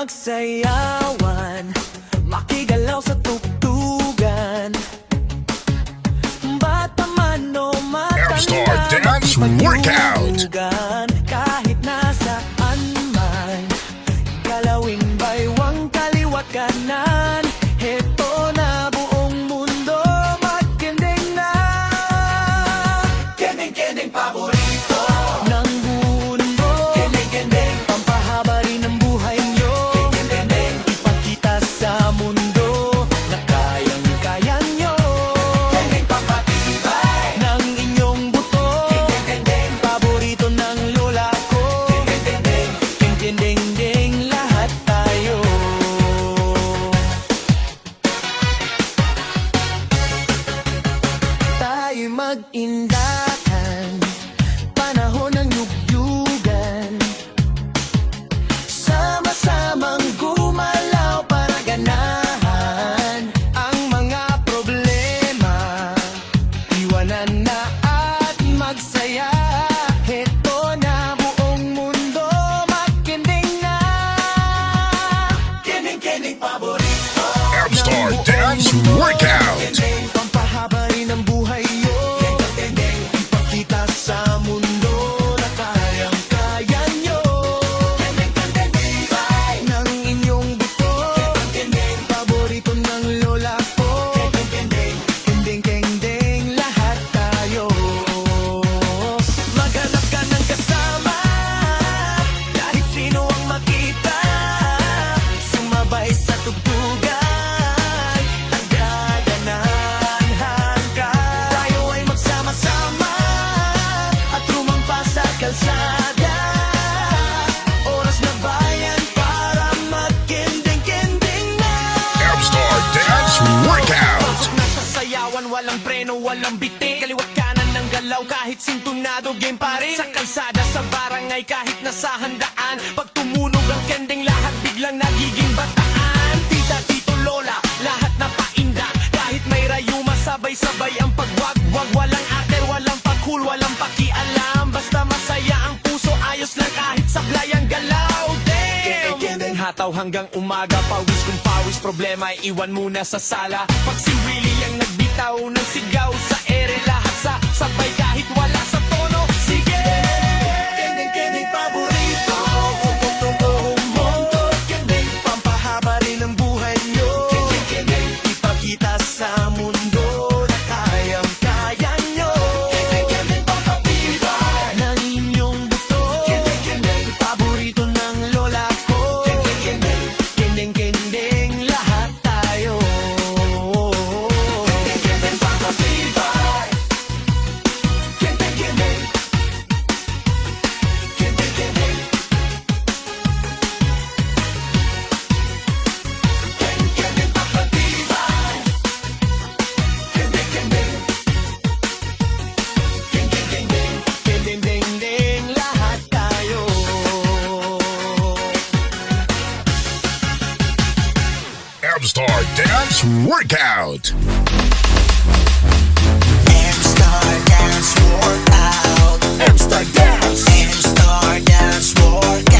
magsayawan, makigalaw sa tugtugan. Bata man o Amstar Dance Workout. Kahit nasaan man, galawing baywang kaliwat kanan. Heto na buong mundo, magkending na. Kending-kending paborito ng mundo. Kending-kending, pampahaba rin ng buhay nyo. Kending-kending, ipakita sa mundo na kayang-kaya nyo. Kending pampatibay ng inyong buto. Kending-kending, paborito ng lola ko. Kending-kending, kending-ding, lahat tayo. Tayo'y mag-indakan, panahon ng yugyugan. Sama-samang gumalaw para ganahan ang mga problema. Iwanan na at magsaya. Heto na buong mundo, magkending na. Kending-kending paborito Amstar Dance Workout. Kending, pampahaba rin ang buhay nyo. Kending, ipakita sa mundo na kayang-kaya nyo. Kending, tibay ng inyong buto. Kending, paborito ng lola ko. Kending, lahat tayo. Maghanap ka ng kasama, kahit sino ang makita. Sumabay sa tugtugan, taga-ganahan ka. Tayo ay magsama-sama at rumampa sa kalsada. Oras na bayan para magkending-kending na. Amstar Dance Workout. Pasok na sa sayawan, walang preno, walang bitin. Kaliwat kanan ng galaw, kahit sintonado, game pa rin. Sa kalsada, sa barangay, kahit nasa handaan. Pag tumunog ang kending, lahat biglang nagiging bataan. Tita, tito, lola, lahat na painda. Kahit may rayuma, sabay-sabay ang pagwagwag. Walang ater, walang pakul, walang pakialam. Basta masaya ang puso, ayos lang kahit sablay ang galaw. Damn! Kending hataw hanggang umaga, pawis kung pawis, problema iwan muna sa sala. Pag si Willie ang nagbitaw ng sigaw sa ere, lahat sa sabay kahit wala sa tono. Sige! Kending paborito, buong mundo. Kending, pampahaba rin ang buhay nyo. Kending, ipakita sa mundo na kayang-kaya nyo. Kending, pampatibay ng inyong buto. Kending, paborito ng lola ko. Kending, lahat tayo. Kending, pampatibay. Kending, pampatibay. Kending, lahat tayo. Amstar Dance Workout. Amstar Dance Workout. Amstar Dance. Amstar Dance Workout.